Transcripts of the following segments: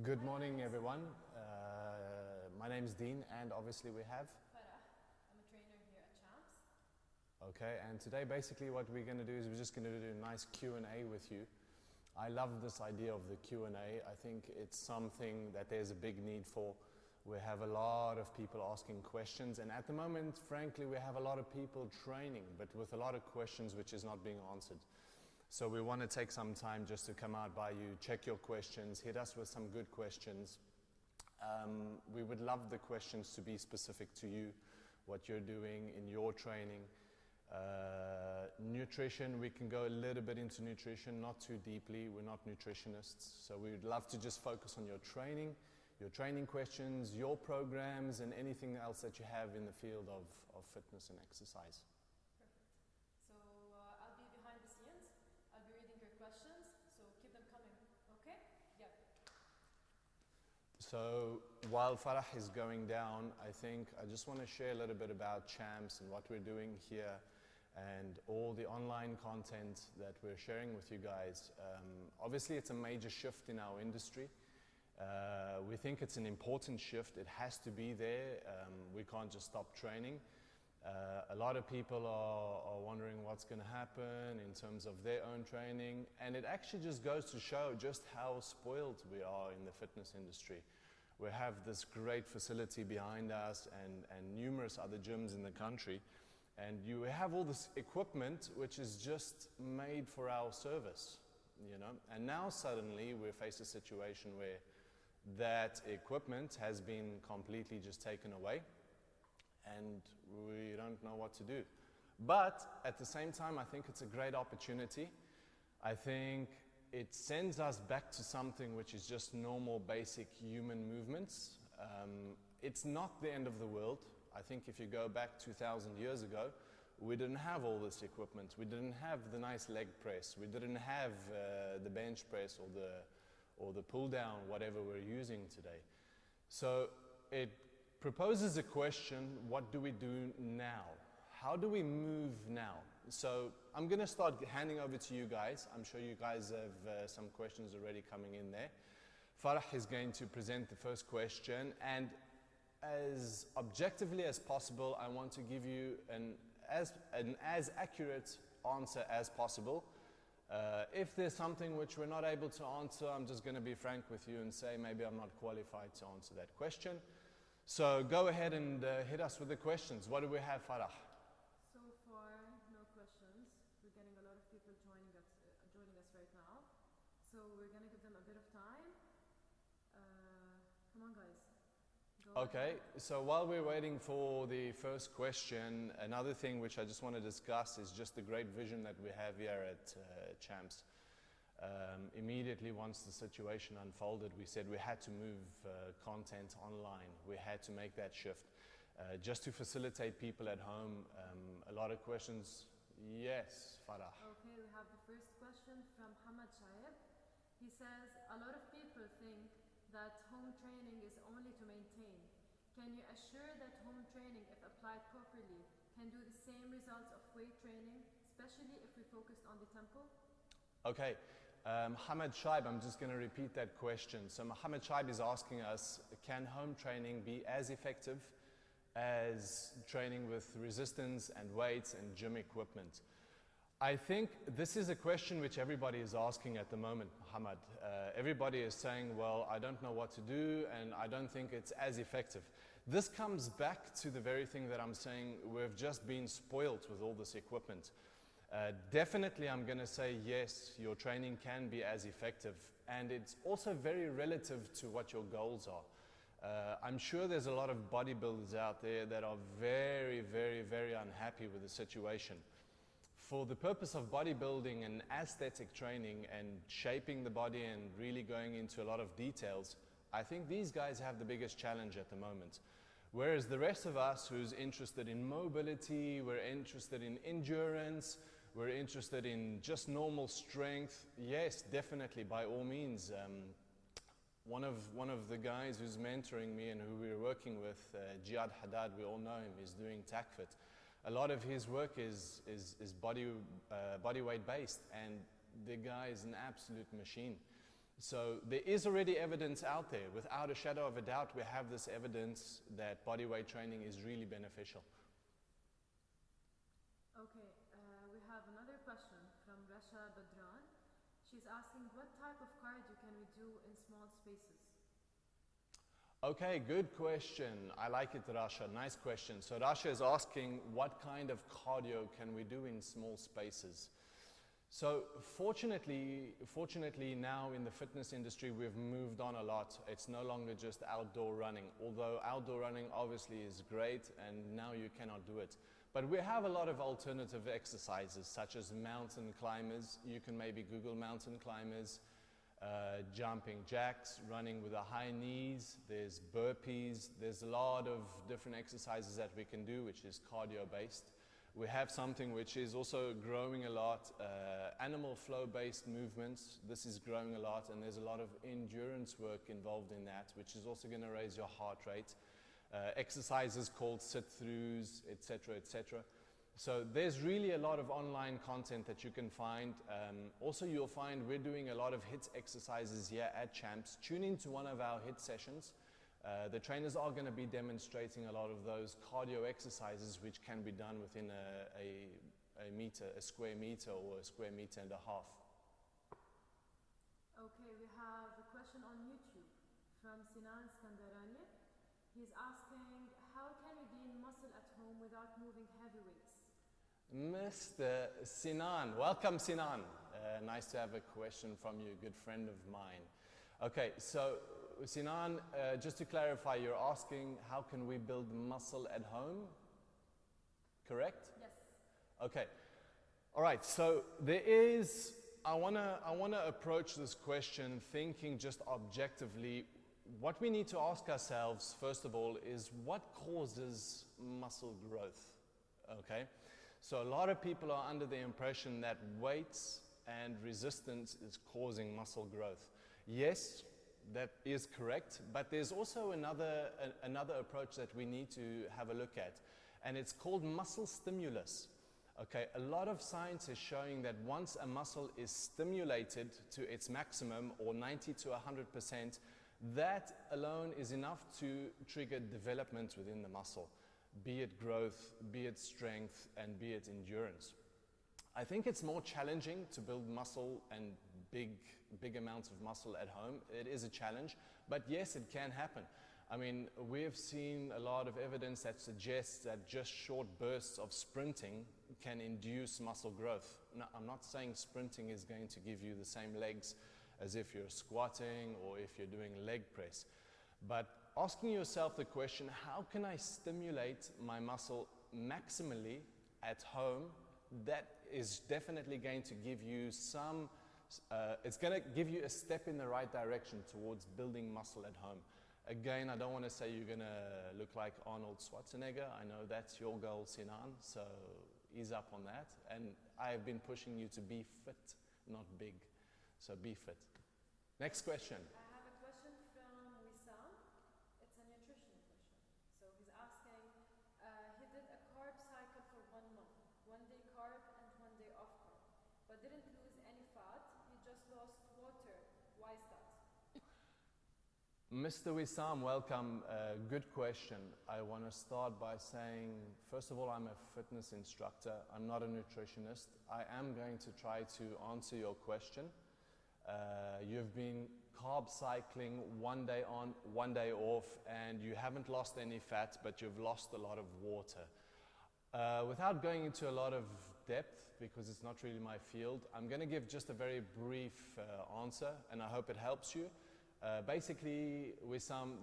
Good morning, everyone. My name is Dean, and obviously we have Farah. I'm a trainer here at Champs. Okay, and today basically what we're going to do is we're just going to do a nice Q&A with you. I love this idea of the Q&A. I think it's something that there's a big need for. We have a lot of people asking questions, and at the moment, frankly, we have a lot of people training, but with a lot of questions which is not being answered. So we want to take some time just to come out by you, check your questions, hit us with some good questions. We would love the questions to be specific to you, what you're doing in your training. Nutrition, we can go a little bit into nutrition, not too deeply. We're not nutritionists, so we would love to just focus on your training questions, your programs, and anything else that you have in the field of fitness and exercise. Perfect. So I'll be behind the scenes. I'll be reading your questions, so keep them coming, okay? Yeah. So while Farah is going down, I think I just want to share a little bit about Champs and what we're doing here and all the online content that we're sharing with you guys. Obviously, it's a major shift in our industry. We think it's an important shift. It has to be there. We can't just stop training. A lot of people are wondering what's going to happen in terms of their own training, and it actually just goes to show just how spoiled we are in the fitness industry. We have this great facility behind us and numerous other gyms in the country, and you have all this equipment which is just made for our service, you know. And now suddenly we face a situation where that equipment has been completely just taken away, and we don't know what to do. But at the same time, I think it's a great opportunity. I think it sends us back to something which is just normal, basic human movements. It's not the end of the world. I think if you go back 2,000 years ago, we didn't have all this equipment. We didn't have the nice leg press. We didn't have the bench press or the pull down, whatever we're using today. So it proposes a question: what do we do now? How do we move now? So I'm going to start handing over to you guys. I'm sure you guys have some questions already coming in there. Farah is going to present the first question, and as objectively as possible, I want to give you an as accurate answer as possible. If there's something which we're not able to answer, I'm just going to be frank with you and say maybe I'm not qualified to answer that question. So go ahead and hit us with the questions. What do we have, Farah? So far, no questions. We're getting a lot of people joining us right now. So we're going to give them a bit of time. Come on, guys. Okay, so while we're waiting for the first question, another thing which I just want to discuss is just the great vision that we have here at Champs. Immediately once the situation unfolded, we said we had to move content online. We had to make that shift just to facilitate people at home. A lot of questions. Yes, Farah. Okay, we have the first question from Hamad Shaib. He says, a lot of people think that home training is only to maintain. Can you assure that home training, if applied properly, can do the same results of weight training, especially if we focused on the tempo? Okay, Hamad Shaib, I'm just going to repeat that question. So Hamad Shaib is asking us, can home training be as effective as training with resistance and weights and gym equipment? I think this is a question which everybody is asking at the moment, Hamad. Everybody is saying, well, I don't know what to do, and I don't think it's as effective. This comes back to the very thing that I'm saying, we've just been spoiled with all this equipment. Definitely, I'm going to say yes, your training can be as effective, and it's also very relative to what your goals are. I'm sure there's a lot of bodybuilders out there that are very, very, very unhappy with the situation. For the purpose of bodybuilding and aesthetic training and shaping the body and really going into a lot of details, I think these guys have the biggest challenge at the moment. Whereas the rest of us who's interested in mobility, we're interested in endurance, we're interested in just normal strength, yes, definitely, by all means. One of the guys who's mentoring me and who we're working with, Jihad Haddad, we all know him, is doing TACFIT. A lot of his work is body weight based, and the guy is an absolute machine. So there is already evidence out there. Without a shadow of a doubt, we have this evidence that bodyweight training is really beneficial. Okay, we have another question from Rasha Badran. She's asking, what type of cardio can we do in small spaces? Okay, good question. I like it, Rasha. Nice question. So Rasha is asking, what kind of cardio can we do in small spaces? So fortunately now in the fitness industry, we've moved on a lot. It's no longer just outdoor running, although outdoor running obviously is great and now you cannot do it. But we have a lot of alternative exercises such as mountain climbers. You can maybe Google mountain climbers, jumping jacks, running with the high knees, there's burpees, there's a lot of different exercises that we can do which is cardio based. We have something which is also growing a lot, animal flow based movements. This is growing a lot and there's a lot of endurance work involved in that, which is also going to raise your heart rate. Exercises called sit-throughs, etc., etc. So there's really a lot of online content that you can find. Also you'll find we're doing a lot of HIIT exercises here at Champs. Tune into one of our HIIT sessions. The trainers are going to be demonstrating a lot of those cardio exercises which can be done within a square meter or a square meter and a half. Okay, we have a question on YouTube from Sinan Skandarani. He's asking, how can we gain muscle at home without moving heavy weights? Mr. Sinan, welcome Sinan. Nice to have a question from you, a good friend of mine. Okay, so Sinan, just to clarify, you're asking how can we build muscle at home? Correct? Yes. Okay. All right, so I wanna approach this question thinking just objectively. What we need to ask ourselves, first of all, is what causes muscle growth? Okay? So a lot of people are under the impression that weights and resistance is causing muscle growth. Yes, that is correct, but there's also another approach that we need to have a look at, and it's called muscle stimulus. Okay, a lot of science is showing that once a muscle is stimulated to its maximum, or 90 to 100%, that alone is enough to trigger development within the muscle, be it growth, be it strength, and be it endurance. I think it's more challenging to build muscle and big amounts of muscle at home. It is a challenge, but yes, it can happen. I mean, we've seen a lot of evidence that suggests that just short bursts of sprinting can induce muscle growth. Now, I'm not saying sprinting is going to give you the same legs as if you're squatting or if you're doing leg press. But asking yourself the question, how can I stimulate my muscle maximally at home? That is definitely going to give you it's going to give you a step in the right direction towards building muscle at home. Again, I don't want to say you're going to look like Arnold Schwarzenegger. I know that's your goal, Sinan, so ease up on that. And I have been pushing you to be fit, not big. So be fit. Next question. I have a question from Wissam. It's a nutrition question. So he's asking, he did a carb cycle for 1 month, 1 day carb and 1 day off carb, but didn't lose any fat. He just lost water. Why is that? Mr. Wissam, welcome. Good question. I want to start by saying, first of all, I'm a fitness instructor. I'm not a nutritionist. I am going to try to answer your question. You've been carb cycling 1 day on, 1 day off, and you haven't lost any fat, but you've lost a lot of water. Without going into a lot of depth, because it's not really my field, I'm going to give just a very brief answer, and I hope it helps you. Basically,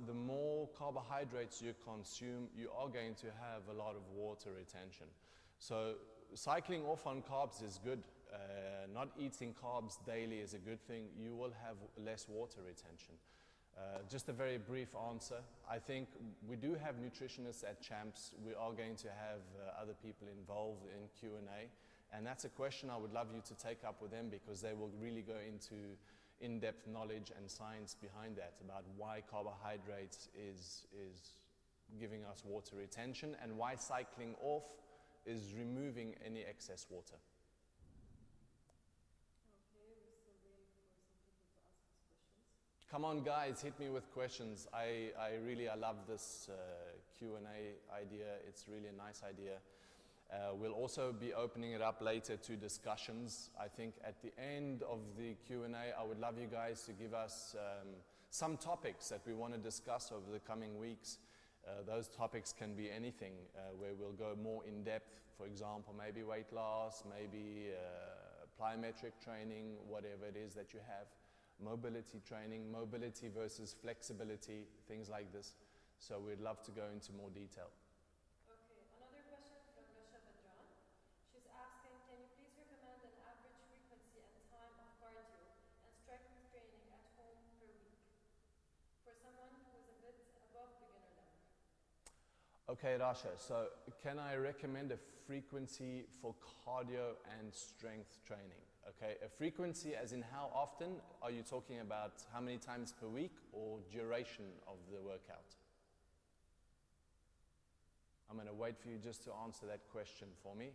the more carbohydrates you consume, you are going to have a lot of water retention. So cycling off on carbs is good. Not eating carbs daily is a good thing. You will have less water retention. Just a very brief answer. I think we do have nutritionists at Champs. We are going to have other people involved in Q&A. And that's a question I would love you to take up with them, because they will really go into in-depth knowledge and science behind that, about why carbohydrates is giving us water retention and why cycling off is removing any excess water. Okay, we're still waiting for some people to ask this question. Come on, guys, hit me with questions. I love this Q&A idea. It's really a nice idea. We'll also be opening it up later to discussions. I think at the end of the Q&A, I would love you guys to give us some topics that we want to discuss over the coming weeks. Those topics can be anything, where we'll go more in depth. For example, maybe weight loss, maybe plyometric training, whatever it is that you have. Mobility training, mobility versus flexibility, things like this. So we'd love to go into more detail. Okay, another question from Rasha Badran. She's asking, can you please recommend an average frequency and time of cardio and strength training at home per week for someone who is a bit above beginner level? Okay, Rasha, so can I recommend a frequency for cardio and strength training? Okay, a frequency as in how often? Are you talking about how many times per week or duration of the workout? I'm going to wait for you just to answer that question for me.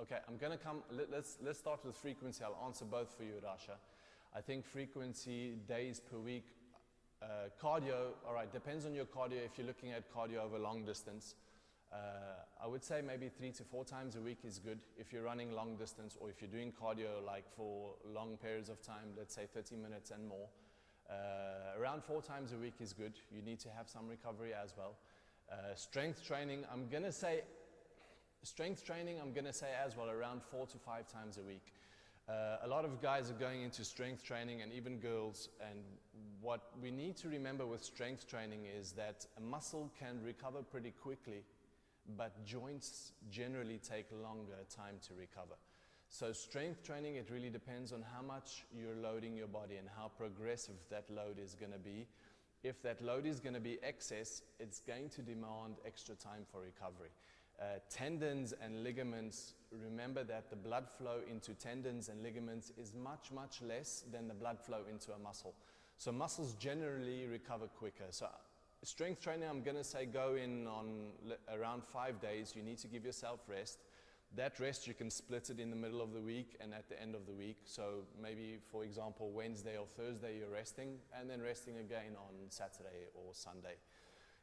Okay, I'm going to come, let's start with frequency. I'll answer both for you, Rasha. I think frequency, days per week, cardio, all right, depends on your cardio. If you're looking at cardio over long distance, I would say maybe 3 to 4 times a week is good. If you're running long distance or if you're doing cardio like for long periods of time, let's say 30 minutes and more, around 4 times a week is good. You need to have some recovery as well. Strength training, I'm going to say as well around 4 to 5 times a week. A lot of guys are going into strength training and even girls, and what we need to remember with strength training is that a muscle can recover pretty quickly, but joints generally take longer time to recover. So strength training, it really depends on how much you're loading your body and how progressive that load is going to be. If that load is going to be excess, it's going to demand extra time for recovery. Tendons and ligaments, remember that the blood flow into tendons and ligaments is much, much less than the blood flow into a muscle. So muscles generally recover quicker. So strength training, I'm going to say go in on around 5 days. You need to give yourself rest. That rest, you can split it in the middle of the week and at the end of the week. So maybe, for example, Wednesday or Thursday you're resting, and then resting again on Saturday or Sunday.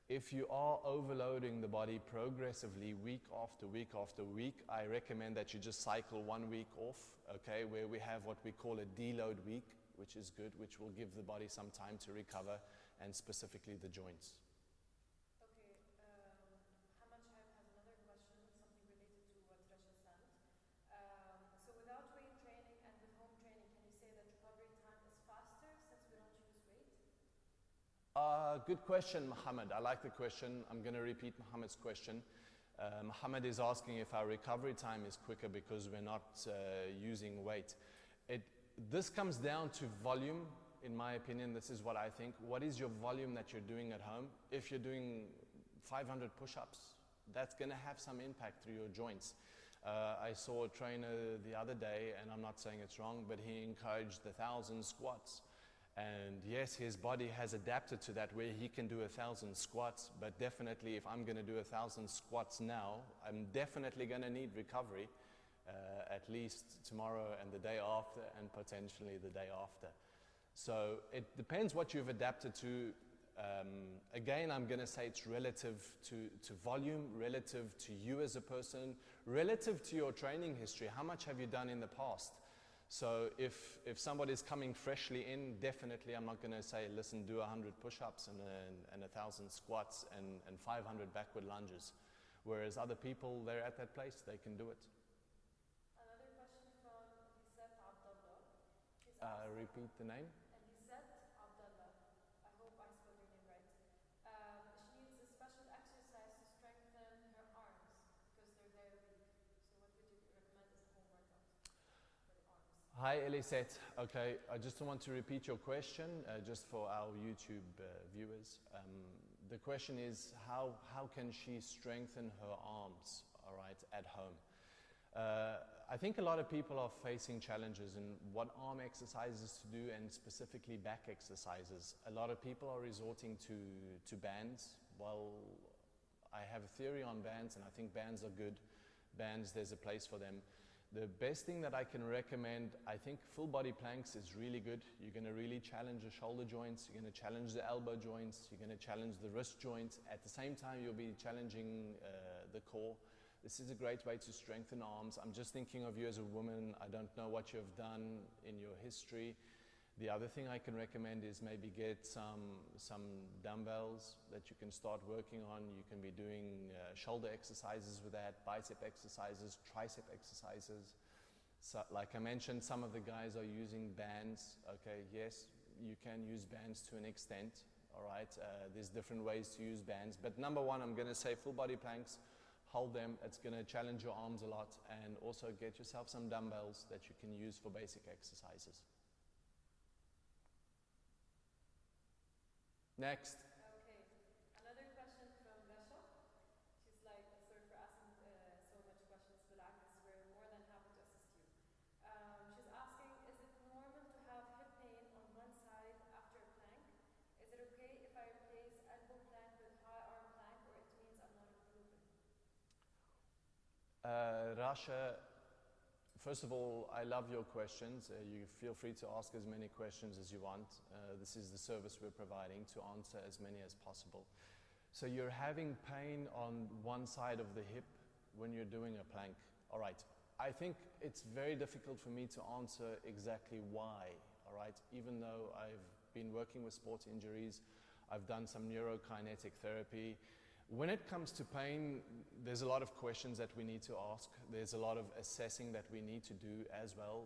If you are overloading the body progressively week after week after week, I recommend that you just cycle 1 week off, okay, where we have what we call a deload week, which is good, which will give the body some time to recover, and specifically the joints. Okay, Hamad Shaib has another question, something related to what Rasha sent. So without weight training and with home training, can you say that recovery time is faster since we don't use weight? Good question, Mohammed. I like the question. I'm going to repeat Mohammed's question. Mohammed is asking if our recovery time is quicker because we're not using weight. This comes down to volume, in my opinion. This is what I think. What is your volume that you're doing at home? If you're doing 500 push-ups, that's going to have some impact through your joints. I saw a trainer the other day, and I'm not saying it's wrong, but he encouraged 1,000 squats. And yes, his body has adapted to that, where he can do 1,000 squats, but definitely if I'm going to do 1,000 squats now, I'm definitely going to need recovery, at least tomorrow and the day after, and potentially the day after. So it depends what you've adapted to. Again, I'm going to say it's relative to volume, relative to you as a person, relative to your training history. How much have you done in the past? So if somebody's coming freshly in, definitely I'm not going to say, listen, do 100 push-ups and 1,000 squats and 500 backward lunges. Whereas other people, they're at that place, they can do it. Another question from Lisette Abdallah. Repeat the name. Lisette Abdallah. I hope I spelled your name right. She needs a special exercise to strengthen her arms because they're very weak. So what would you recommend as a home workout for the arms? Hi, Elisette. Okay, I just want to repeat your question just for our YouTube viewers. The question is, how can she strengthen her arms, all right, at home? I think a lot of people are facing challenges in what arm exercises to do, and specifically back exercises. A lot of people are resorting to bands. Well, I have a theory on bands, and I think bands are good. Bands, there's a place for them. The best thing that I can recommend, I think full body planks is really good. You're going to really challenge the shoulder joints, you're going to challenge the elbow joints, you're going to challenge the wrist joints. At the same time, you'll be challenging the core. This is a great way to strengthen arms. I'm just thinking of you as a woman. I don't know what you've done in your history. The other thing I can recommend is maybe get some dumbbells that you can start working on. You can be doing shoulder exercises with that, bicep exercises, tricep exercises. So, like I mentioned, some of the guys are using bands. Okay, yes, you can use bands to an extent. All right, there's different ways to use bands. But number one, I'm going to say full body planks. Hold them. It's going to challenge your arms a lot, and also get yourself some dumbbells that you can use for basic exercises. Next. Okay. Another question from Rasha. She's like, sorry for asking so much questions, but we're more than happy to assist you. She's asking, is it normal to have hip pain on one side after a plank? Is it okay if I replace elbow plank with high arm plank, or it means I'm not improving? Rasha, first of all, I love your questions. You feel free to ask as many questions as you want. This is the service we're providing, to answer as many as possible. So you're having pain on one side of the hip when you're doing a plank. All right. I think it's very difficult for me to answer exactly why. All right. Even though I've been working with sports injuries, I've done some neurokinetic therapy. When it comes to pain, there's a lot of questions that we need to ask. There's a lot of assessing that we need to do as well.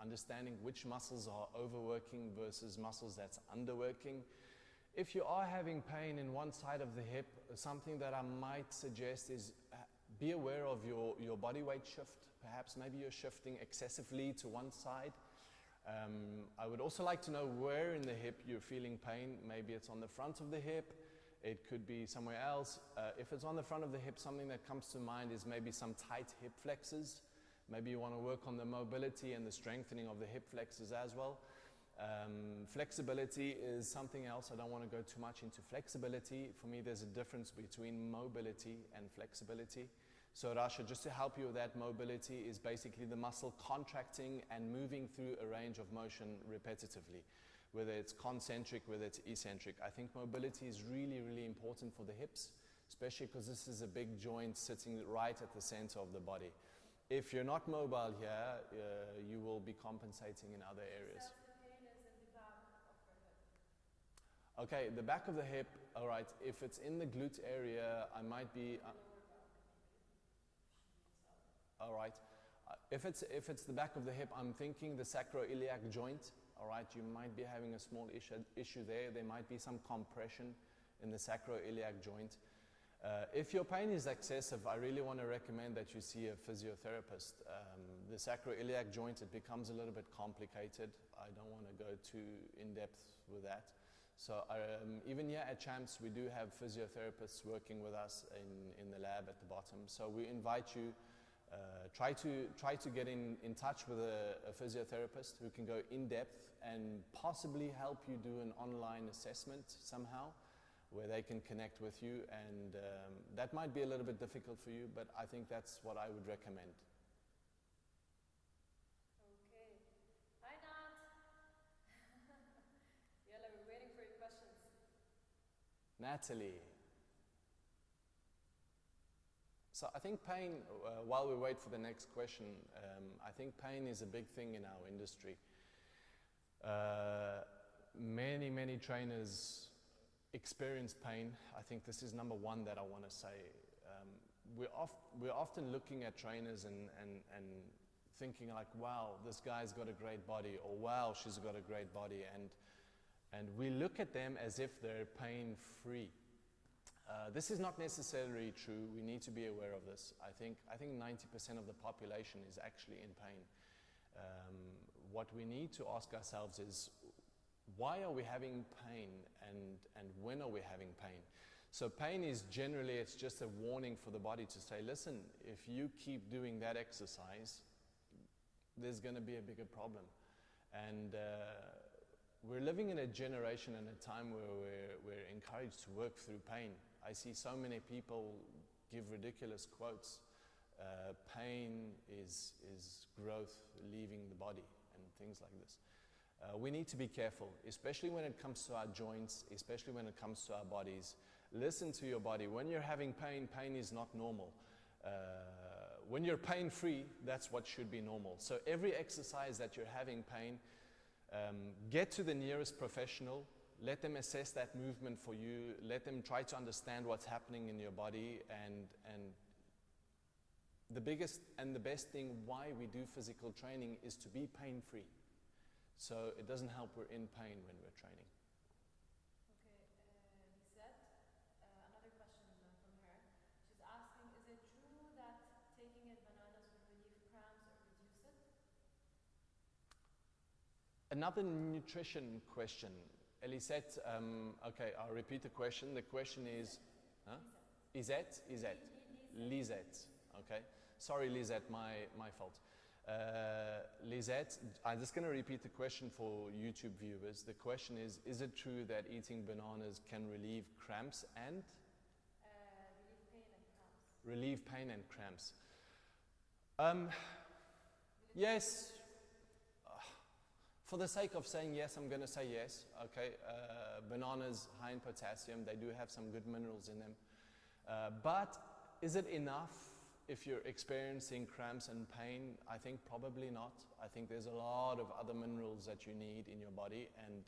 Understanding which muscles are overworking versus muscles that's underworking. If you are having pain in one side of the hip, something that I might suggest is be aware of your body weight shift. Perhaps maybe you're shifting excessively to one side. I would also like to know where in the hip you're feeling pain. Maybe it's on the front of the hip. It could be somewhere else. If it's on the front of the hip, something that comes to mind is maybe some tight hip flexors. Maybe you want to work on the mobility and the strengthening of the hip flexors as well. Flexibility is something else. I don't want to go too much into flexibility. For me, there's a difference between mobility and flexibility. So Rasha, just to help you with that, mobility is basically the muscle contracting and moving through a range of motion repetitively, whether it's concentric, whether it's eccentric. I think mobility is really, really important for the hips, especially because this is a big joint sitting right at the center of the body. If you're not mobile here, you will be compensating in other areas. The pain is in the back of her hip. Okay, the back of the hip, all right. If it's in the glute area, I might be... all right. If it's the back of the hip, I'm thinking the sacroiliac joint. All right, you might be having a small issue there. There might be some compression in the sacroiliac joint. If your pain is excessive, I really want to recommend that you see a physiotherapist. The sacroiliac joint, it becomes a little bit complicated. I don't want to go too in-depth with that. So even here at Champs, we do have physiotherapists working with us in the lab at the bottom. So we invite you, try to get in touch with a physiotherapist who can go in-depth and possibly help you do an online assessment somehow, where they can connect with you, and that might be a little bit difficult for you, but I think that's what I would recommend. Okay. Hi, Nat. Yalla, we're waiting for your questions. Natalie. So I think pain, while we wait for the next question, I think pain is a big thing in our industry. Many trainers experience pain. I think this is number one that I want to say. We're often looking at trainers and thinking like, wow, this guy's got a great body, or wow, she's got a great body, and we look at them as if they're pain-free. This is not necessarily true. We need to be aware of this. I think 90% of the population is actually in pain. What we need to ask ourselves is, why are we having pain, and when are we having pain? So pain is generally, it's just a warning for the body to say, listen, if you keep doing that exercise, there's going to be a bigger problem. And we're living in a generation and a time where we're encouraged to work through pain. I see so many people give ridiculous quotes Pain is growth leaving the body and things like this. We need to be careful, especially when it comes to our joints, especially when it comes to our bodies. Listen to your body. When you're having pain, pain is not normal. When you're pain-free, that's what should be normal. So every exercise that you're having pain, get to the nearest professional, let them assess that movement for you, let them try to understand what's happening in your body, and the biggest and the best thing why we do physical training is to be pain-free. So it doesn't help we're in pain when we're training. Okay, Lisette, another question from her. She's asking, is it true that taking in bananas will relieve cramps or reduce it? Another nutrition question. Elisette, okay, I'll repeat the question. The question is, huh? Lisette? Lisette, okay. Sorry, Lisette, my fault. Lisette, I'm just going to repeat the question for YouTube viewers. The question is it true that eating bananas can relieve cramps and? Relieve pain and cramps. Yes. For the sake of saying yes, I'm going to say yes. Okay, bananas high in potassium. They do have some good minerals in them. But is it enough if you're experiencing cramps and pain? I think probably not. I think there's a lot of other minerals that you need in your body, and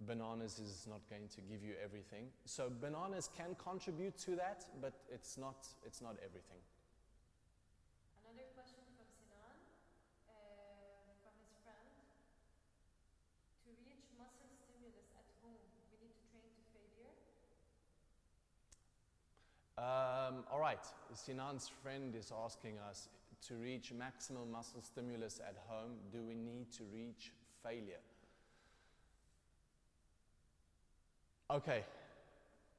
bananas is not going to give you everything. So bananas can contribute to that, but it's not everything. Another question from Sinan, from his friend. To reach muscle stimulus at home, we need to train to failure? All right, Sinan's friend is asking us, to reach maximal muscle stimulus at home, do we need to reach failure? Okay,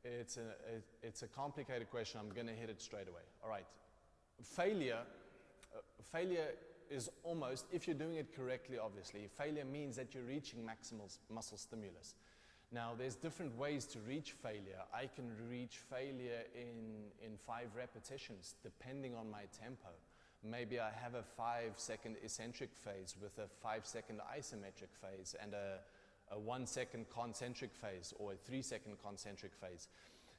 it's a complicated question. I'm going to hit it straight away. All right, failure is almost, if you're doing it correctly, obviously, failure means that you're reaching maximal muscle stimulus. Now, there's different ways to reach failure. I can reach failure in 5 repetitions, depending on my tempo. Maybe I have a 5-second eccentric phase with a 5-second isometric phase and a 1-second concentric phase or a 3-second concentric phase.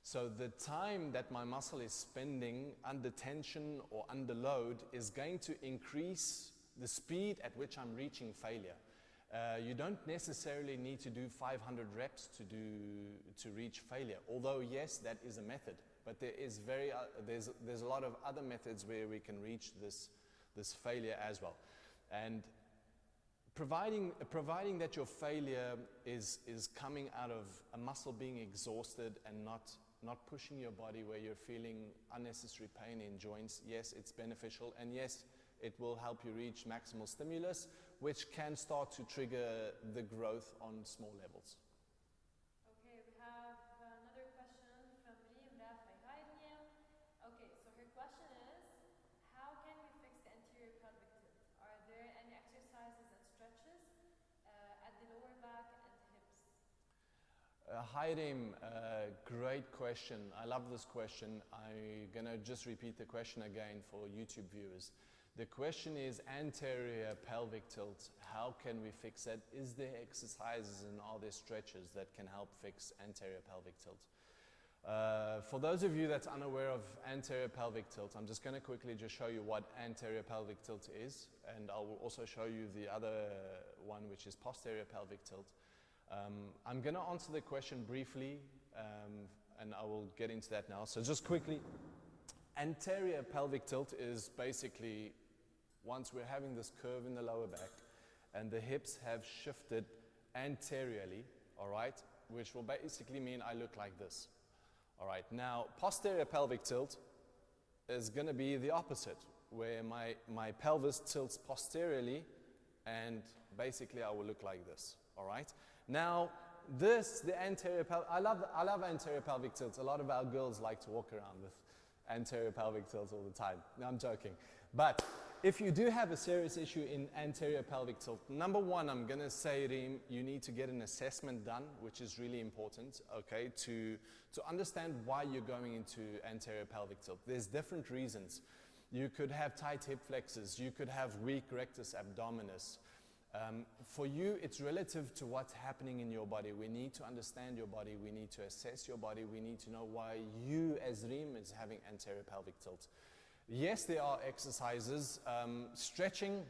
So the time that my muscle is spending under tension or under load is going to increase the speed at which I'm reaching failure. You don't necessarily need to do 500 reps to reach failure, although yes, that is a method. But there's a lot of other methods where we can reach this failure as well. And providing that your failure is coming out of a muscle being exhausted and not pushing your body where you're feeling unnecessary pain in joints, yes, it's beneficial, and yes, it will help you reach maximal stimulus, which can start to trigger the growth on small levels. Okay, we have another question from Reem Rafi. Hi Reem. Okay, so her question is, how can we fix the anterior pelvic tilt? Are there any exercises and stretches at the lower back and hips? Hi Reem, great question. I love this question. I'm gonna just repeat the question again for YouTube viewers. The question is anterior pelvic tilt. How can we fix it? Is there exercises and are there stretches that can help fix anterior pelvic tilt? For those of you that's unaware of anterior pelvic tilt, I'm just going to quickly just show you what anterior pelvic tilt is, and I will also show you the other one, which is posterior pelvic tilt. I'm going to answer the question briefly, and I will get into that now. So just quickly, anterior pelvic tilt is basically once we're having this curve in the lower back and the hips have shifted anteriorly, all right, which will basically mean I look like this. All right, now posterior pelvic tilt is going to be the opposite, where my pelvis tilts posteriorly and basically I will look like this. All right, now the anterior pelvic, I love anterior pelvic tilts. A lot of our girls like to walk around with anterior pelvic tilt all the time. No, I'm joking. But if you do have a serious issue in anterior pelvic tilt, number one, I'm going to say, Reem, you need to get an assessment done, which is really important, okay, to understand why you're going into anterior pelvic tilt. There's different reasons. You could have tight hip flexors. You could have weak rectus abdominis. For you, it's relative to what's happening in your body. We need to understand your body. We need to assess your body. We need to know why you, as Reem, is having anterior pelvic tilt. Yes, there are exercises. Stretching.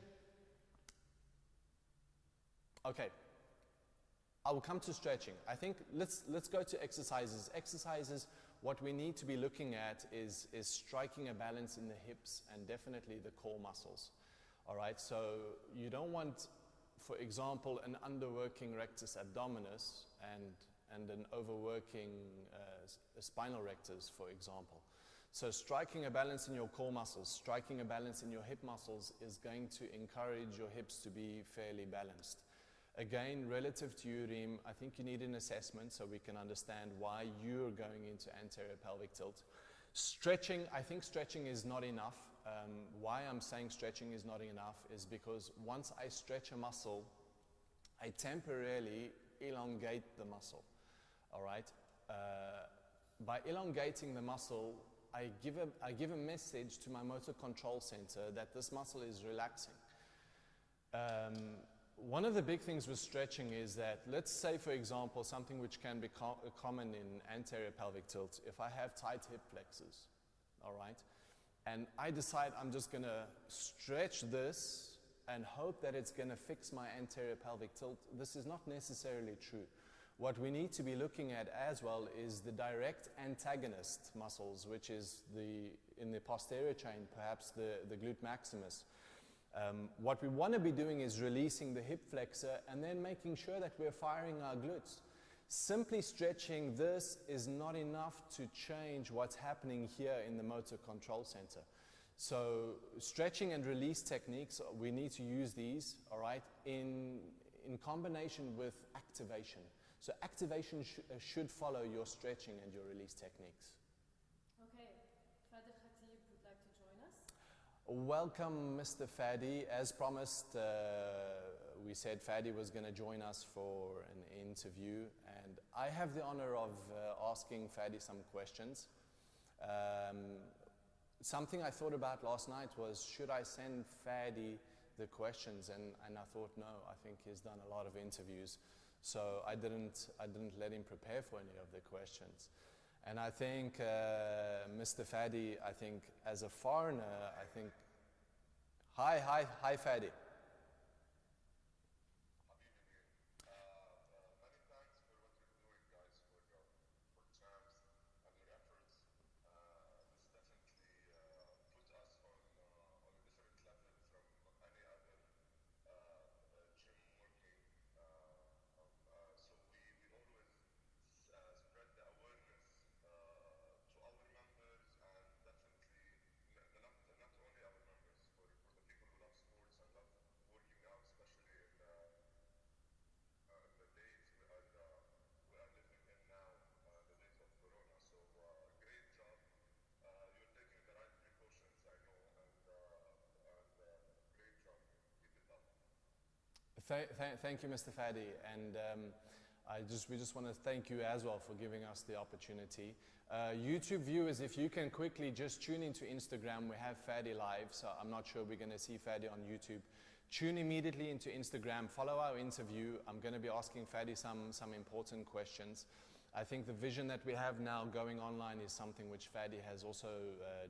Okay. I will come to stretching. I think let's go to exercises. Exercises, what we need to be looking at is striking a balance in the hips and definitely the core muscles. All right, so you don't want, for example, an underworking rectus abdominis and an overworking spinal rectus, for example. So striking a balance in your core muscles, striking a balance in your hip muscles is going to encourage your hips to be fairly balanced. Again, relative to you, Reem, I think you need an assessment so we can understand why you're going into anterior pelvic tilt. Stretching, I think stretching is not enough. Why I'm saying stretching is not enough is because once I stretch a muscle, I temporarily elongate the muscle, all right? By elongating the muscle, I give a message to my motor control center that this muscle is relaxing. One of the big things with stretching is that, let's say, for example, something which can be common in anterior pelvic tilt, if I have tight hip flexors, all right, and I decide I'm just going to stretch this and hope that it's going to fix my anterior pelvic tilt, this is not necessarily true. What we need to be looking at as well is the direct antagonist muscles, which is in the posterior chain, perhaps the glute maximus. What we want to be doing is releasing the hip flexor and then making sure that we're firing our glutes. Simply stretching this is not enough to change what's happening here in the motor control center. So stretching and release techniques, we need to use these, all right, in combination with activation. So activation should follow your stretching and your release techniques. Okay, Fadi Khatib would like to join us. Welcome, Mr. Fadi. As promised, we said Fadi was going to join us for an interview, and I have the honor of asking Fadi some questions. Something I thought about last night was, should I send Fadi the questions? And I thought, no, I think he's done a lot of interviews, so I didn't let him prepare for any of the questions. And I think, Mr. Fadi, I think as a foreigner, I think, hi Fadi. Thank you, Mr. Fadi, and we just want to thank you as well for giving us the opportunity. YouTube viewers, if you can quickly just tune into Instagram, we have Fadi live, so I'm not sure we're going to see Fadi on YouTube. Tune immediately into Instagram, follow our interview. I'm going to be asking Fadi some important questions. I think the vision that we have now going online is something which Fadi has also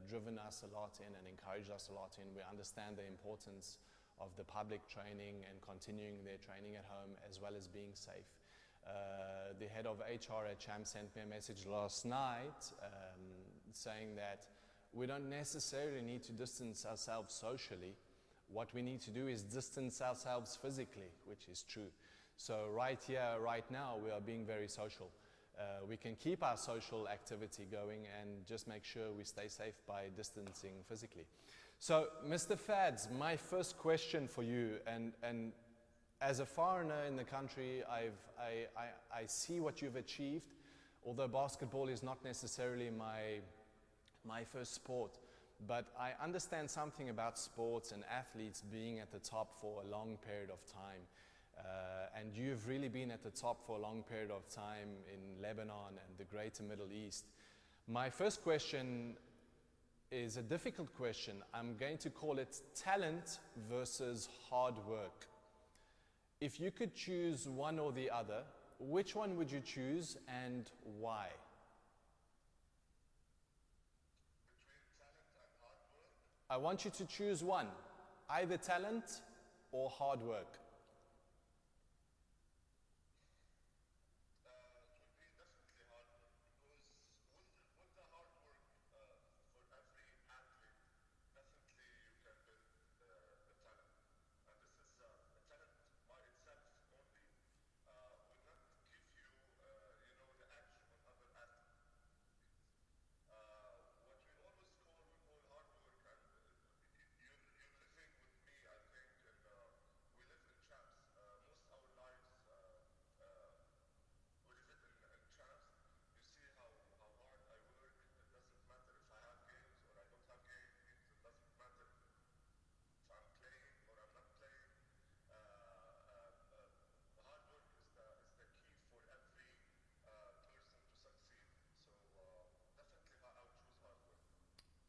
driven us a lot in and encouraged us a lot in. We understand the importance of the public training and continuing their training at home, as well as being safe. The head of HR at CHAM sent me a message last night saying that we don't necessarily need to distance ourselves socially. What we need to do is distance ourselves physically, which is true. So right here, right now, we are being very social. We can keep our social activity going and just make sure we stay safe by distancing physically. So, Mr. Fads, my first question for you, and as a foreigner in the country, I see what you've achieved, although basketball is not necessarily my first sport, but I understand something about sports and athletes being at the top for a long period of time. And you've really been at the top for a long period of time in Lebanon and the greater Middle East. My first question is a difficult question. I'm going to call it talent versus hard work. If you could choose one or the other, which one would you choose and why? I want you to choose one, either talent or hard work.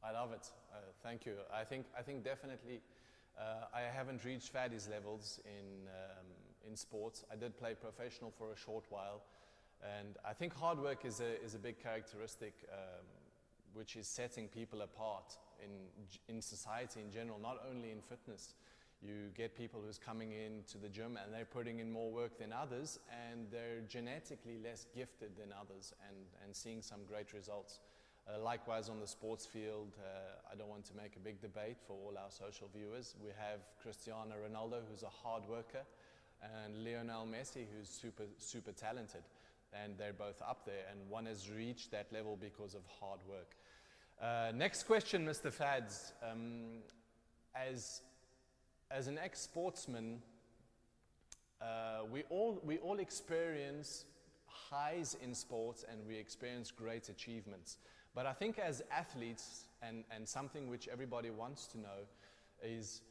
I love it. Thank you. I think definitely I haven't reached Fadi's levels in sports. I did play professional for a short while, and I think hard work is a big characteristic which is setting people apart in society in general, not only in fitness. You get people who's coming into the gym and they're putting in more work than others, and they're genetically less gifted than others, and seeing some great results. Likewise on the sports field, I don't want to make a big debate for all our social viewers. We have Cristiano Ronaldo, who's a hard worker, and Lionel Messi, who's super talented. And they're both up there, and one has reached that level because of hard work. Next question, Mr. Fads. As an ex-sportsman, we all experience highs in sports, and we experience great achievements. But I think as athletes, and something which everybody wants to know, is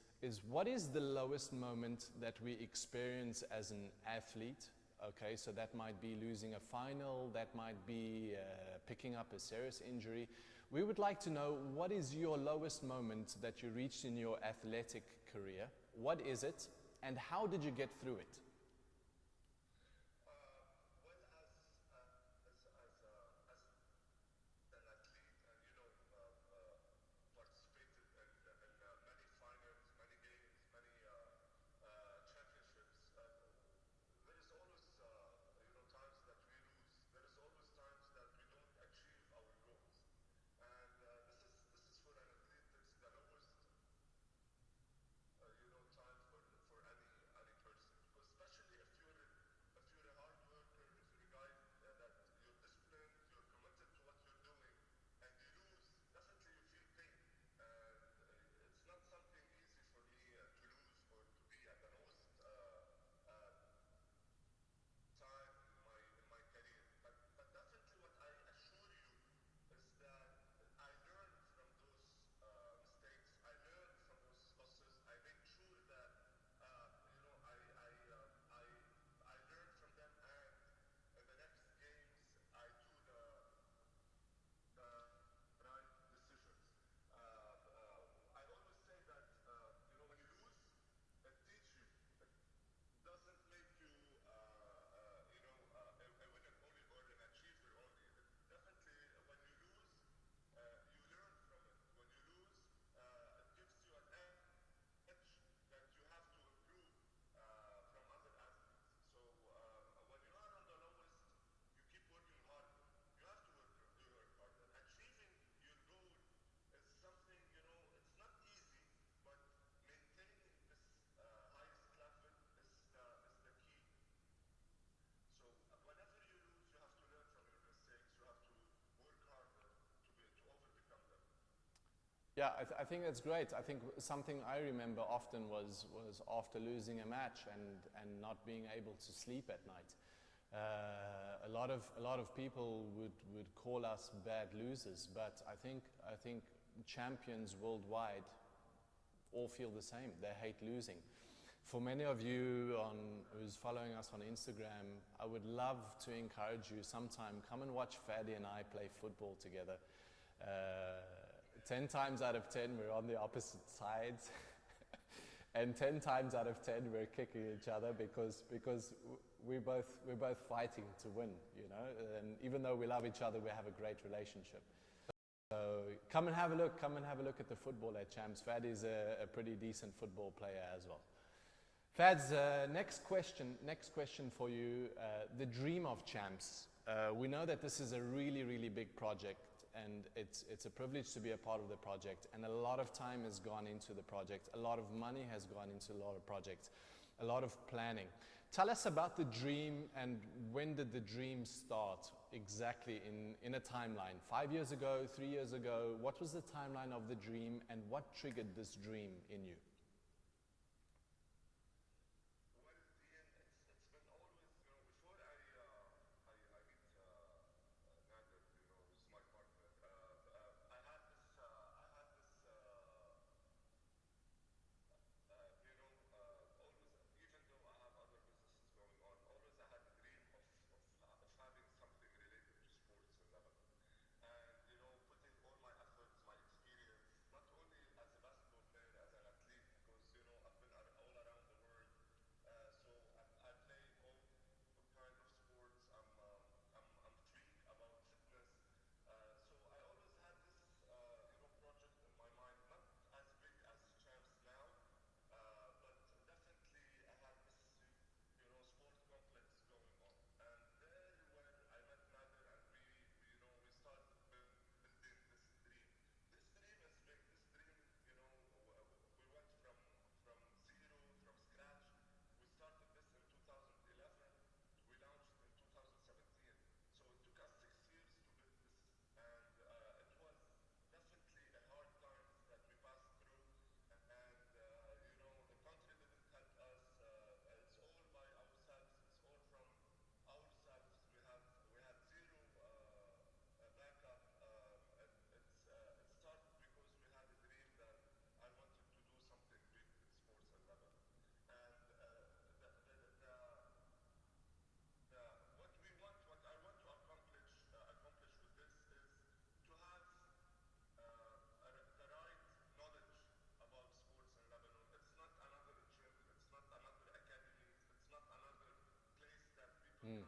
what is the lowest moment that we experience as an athlete? Okay, so that might be losing a final, that might be picking up a serious injury. We would like to know, what is your lowest moment that you reached in your athletic career? What is it, and how did you get through it? Yeah, I think that's great. I think something I remember often was after losing a match and not being able to sleep at night. A lot of people would call us bad losers, but I think champions worldwide all feel the same. They hate losing. For many of you who's following us on Instagram, I would love to encourage you sometime, come and watch Fadi and I play football together. 10 times out of 10, we're on the opposite sides. And 10 times out of 10, we're kicking each other because we're both fighting to win, you know. And even though we love each other, we have a great relationship. So come and have a look. Come and have a look at the football at Champs. Fad is a pretty decent football player as well. Fads, next question for you. The dream of Champs. We know that this is a really, really big project, and it's a privilege to be a part of the project. And a lot of time has gone into the project. A lot of money has gone into a lot of projects. A lot of planning. Tell us about the dream, and when did the dream start exactly in a timeline? 5 years ago, 3 years ago? What was the timeline of the dream, and what triggered this dream in you? Mm.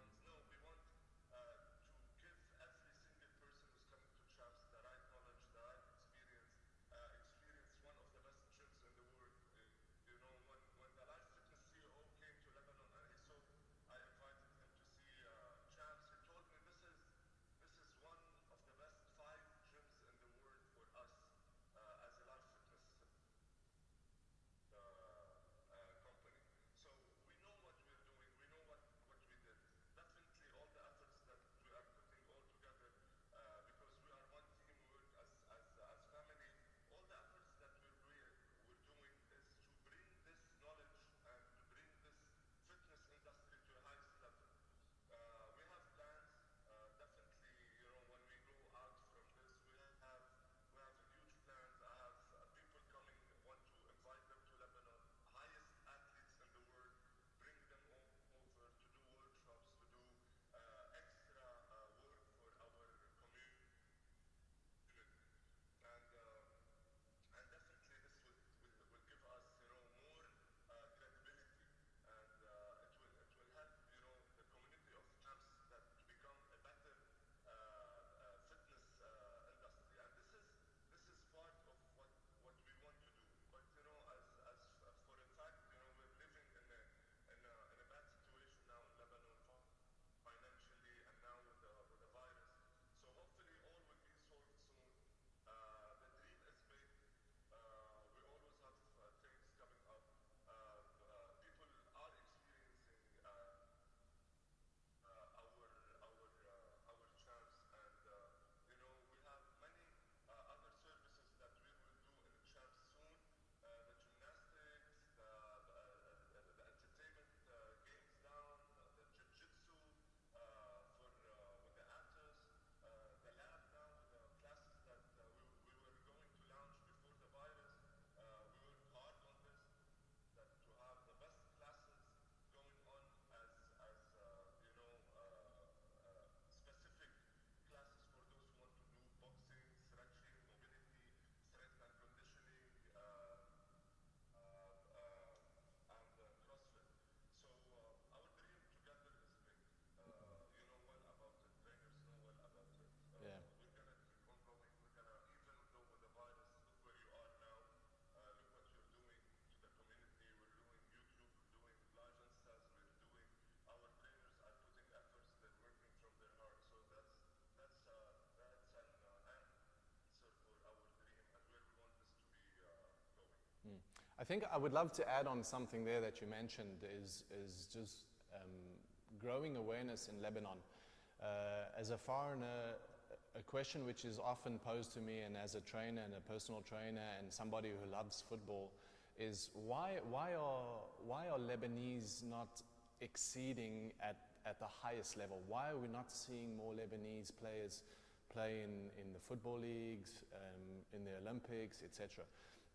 I think I would love to add on something there that you mentioned is just growing awareness in Lebanon. As a foreigner, a question which is often posed to me, and as a trainer and a personal trainer and somebody who loves football, is why are Lebanese not exceeding at the highest level? Why are we not seeing more Lebanese players play in the football leagues, in the Olympics, etc.?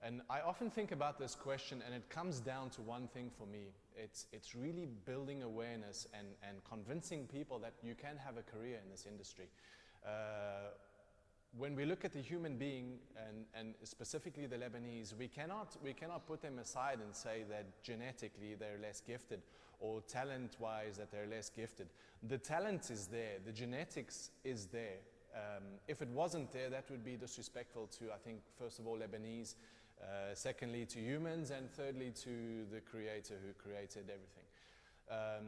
And I often think about this question, and it comes down to one thing for me. It's really building awareness and convincing people that you can have a career in this industry. When we look at the human being, and specifically the Lebanese, we cannot put them aside and say that genetically they're less gifted, or talent-wise that they're less gifted. The talent is there, the genetics is there. If it wasn't there, that would be disrespectful to, I think, first of all, Lebanese, secondly to humans, and thirdly to the creator who created everything.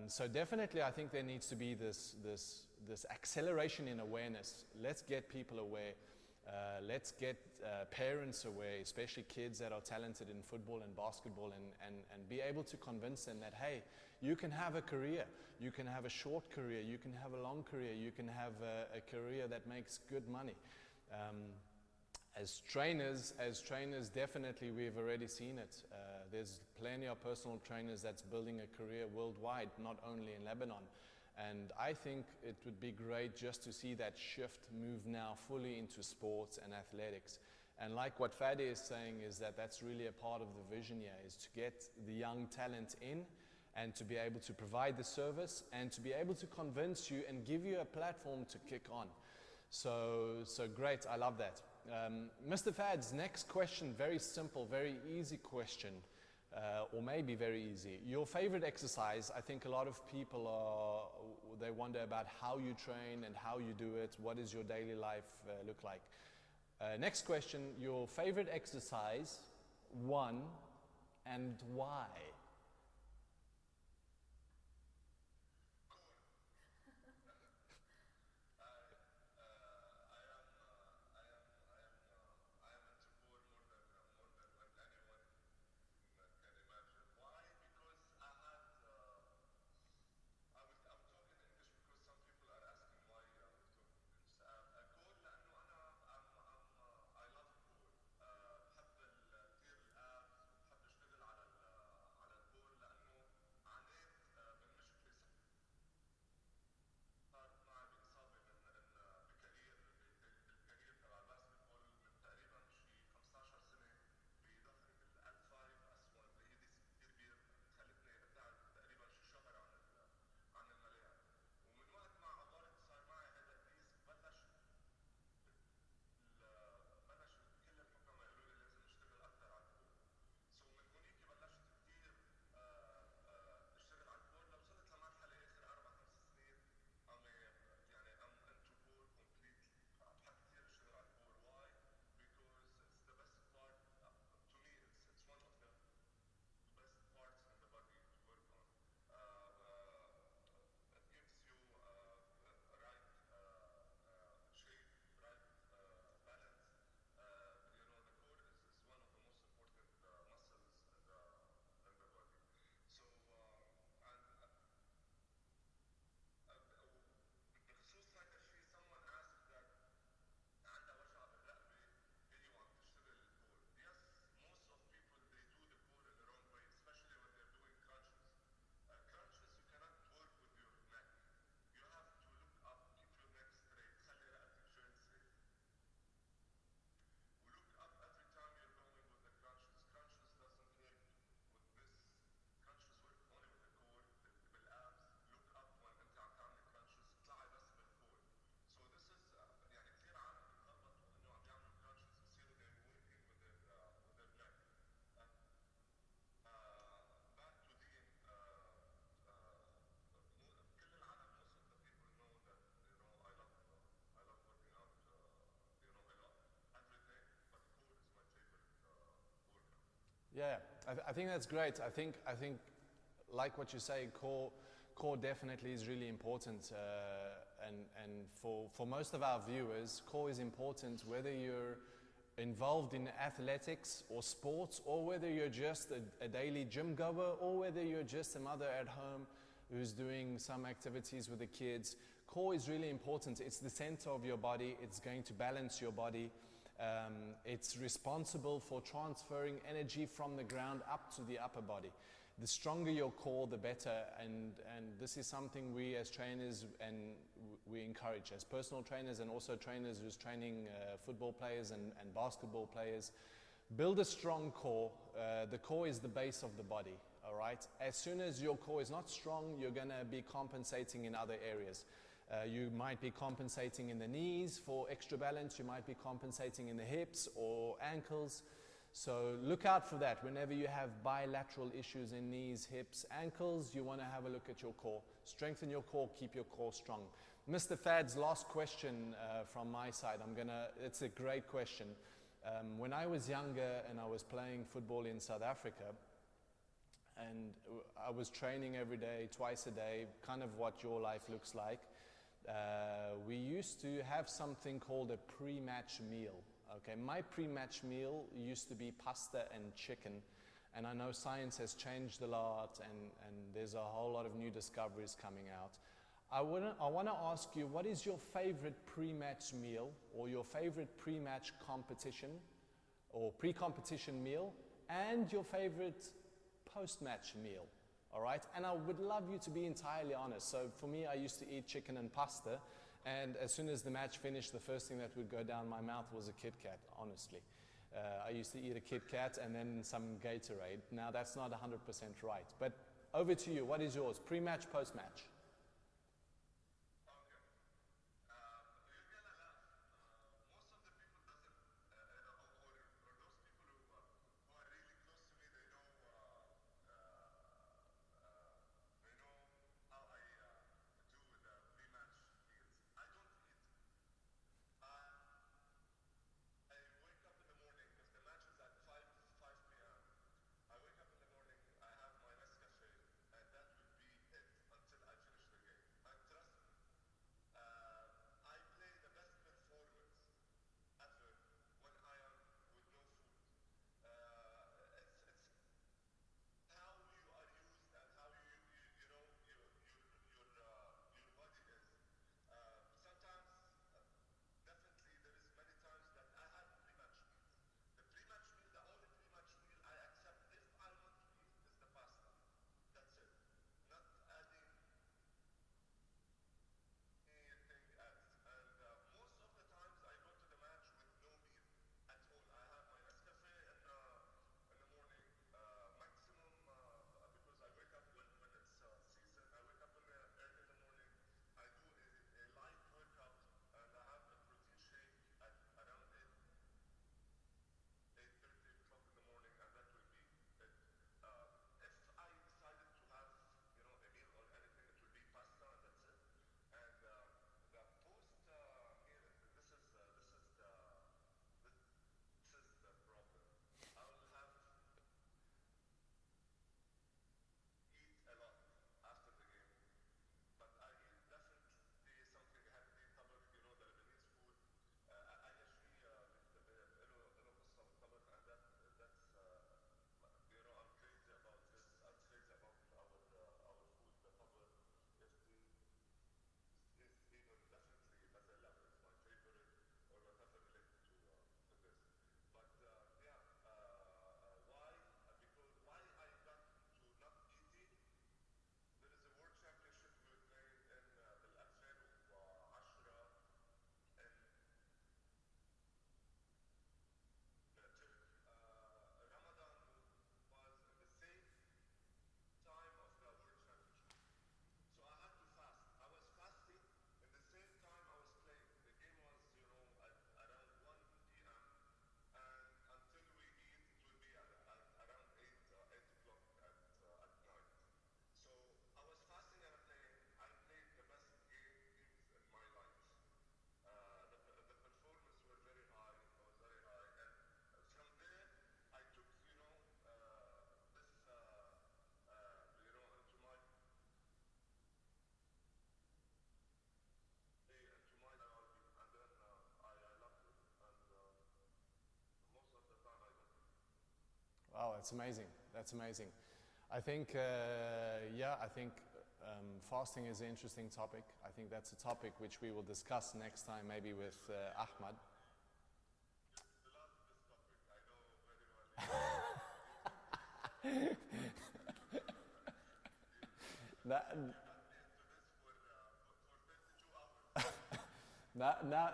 So definitely I think there needs to be this acceleration in awareness. Let's get people aware. Let's get parents aware, especially kids that are talented in football and basketball, and be able to convince them that, hey, you can have a career. You can have a short career. You can have a long career. You can have a career that makes good money. As trainers, definitely we've already seen it. There's plenty of personal trainers that's building a career worldwide, not only in Lebanon. And I think it would be great just to see that shift move now fully into sports and athletics. And like what Fadi is saying, is that that's really a part of the vision here, is to get the young talent in and to be able to provide the service and to be able to convince you and give you a platform to kick on. So great, I love that. Mr. Fads, next question, very simple, very easy question, or maybe very easy. Your favorite exercise? I think a lot of people they wonder about how you train and how you do it. What does your daily life look like? Next question, your favorite exercise, one, and why? Yeah, I think that's great. I think like what you say, core definitely is really important. And for most of our viewers, core is important whether you're involved in athletics or sports, or whether you're just a daily gym goer, or whether you're just a mother at home who's doing some activities with the kids, core is really important. It's the center of your body. It's going to balance your body. It's responsible for transferring energy from the ground up to the upper body. The stronger your core, the better, and this is something we as trainers and we encourage as personal trainers and also trainers who's training football players and basketball players. Build a strong core. The core is the base of the body, all right? As soon as your core is not strong, you're going to be compensating in other areas. You might be compensating in the knees for extra balance. You might be compensating in the hips or ankles. So look out for that. Whenever you have bilateral issues in knees, hips, ankles, you want to have a look at your core. Strengthen your core, keep your core strong. Mr. Fad's last question from my side, it's a great question. When I was younger and I was playing football in South Africa, and I was training every day, twice a day, kind of what your life looks like, we used to have something called a pre-match meal. Okay, my pre-match meal used to be pasta and chicken, and I know science has changed a lot, and there's a whole lot of new discoveries coming out. I want to ask you, what is your favorite pre-match meal or your favorite pre-match competition or pre-competition meal and your favorite post-match meal? All right, and I would love you to be entirely honest. So for me, I used to eat chicken and pasta, and as soon as the match finished, the first thing that would go down my mouth was a Kit Kat, honestly. I used to eat a Kit Kat and then some Gatorade. Now that's not 100% right, but over to you. What is yours? Pre-match, post-match? that's amazing. That's amazing. I think, yeah, I think fasting is an interesting topic. I think that's a topic which we will discuss next time, maybe with Ahmad. That,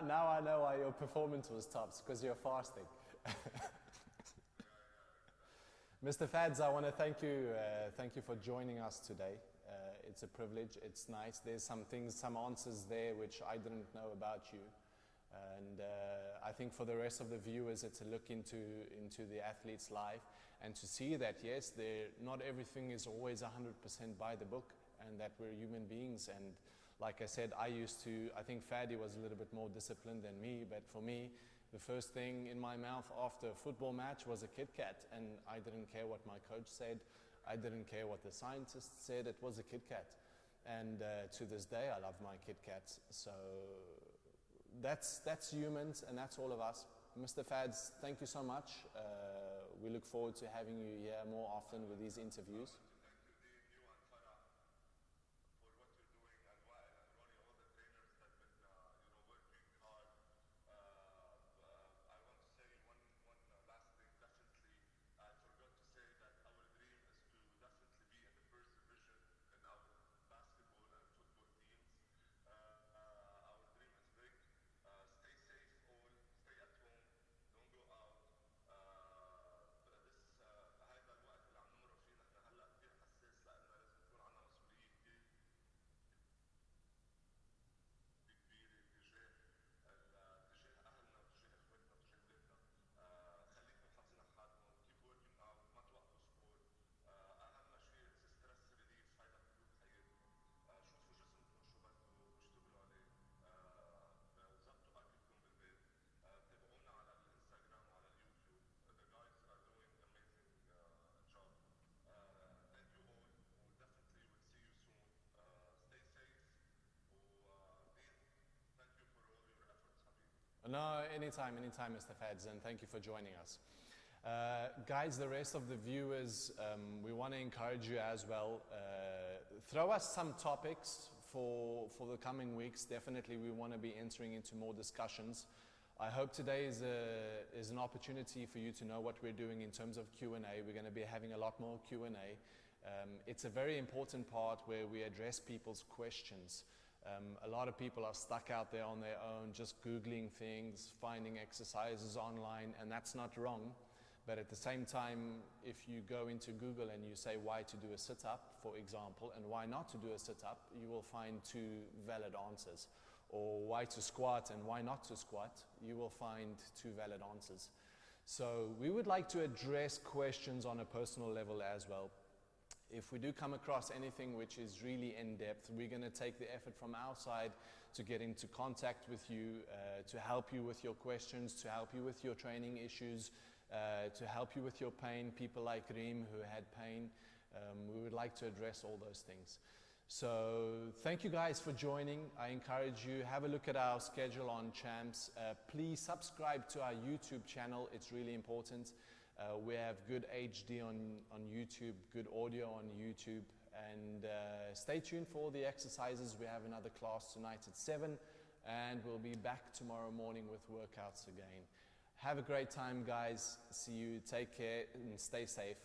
now I know why your performance was top, because you're fasting. Mr. Fads, I want to thank you for joining us today. It's a privilege, it's nice. There's some things, some answers there which I didn't know about you. And I think for the rest of the viewers, it's a look into the athlete's life and to see that, yes, not everything is always 100% by the book and that we're human beings. And like I said, I think Fadi was a little bit more disciplined than me, but for me, the first thing in my mouth after a football match was a Kit Kat, and I didn't care what my coach said. I didn't care what the scientists said. It was a Kit Kat. And to this day, I love my Kit Kats. So that's humans, and that's all of us. Mr. Fads, thank you so much. We look forward to having you here more often with these interviews. No, anytime, Mr. Fads, and thank you for joining us. Guys, the rest of the viewers, we want to encourage you as well. Throw us some topics for the coming weeks. Definitely, we want to be entering into more discussions. I hope today is an opportunity for you to know what we're doing in terms of Q&A. We're going to be having a lot more Q&A. It's a very important part where we address people's questions. A lot of people are stuck out there on their own, just Googling things, finding exercises online, and that's not wrong. But at the same time, if you go into Google and you say why to do a sit-up, for example, and why not to do a sit-up, you will find two valid answers. Or why to squat and why not to squat, you will find two valid answers. So we would like to address questions on a personal level as well. If we do come across anything which is really in-depth, we're going to take the effort from our side to get into contact with you, to help you with your questions, to help you with your training issues, to help you with your pain. People like Reem who had pain, we would like to address all those things. So thank you guys for joining. I encourage you, have a look at our schedule on Champs. Please subscribe to our YouTube channel. It's really important. We have good HD on YouTube, good audio on YouTube, and stay tuned for the exercises. We have another class tonight at 7, and we'll be back tomorrow morning with workouts again. Have a great time, guys. See you. Take care and stay safe.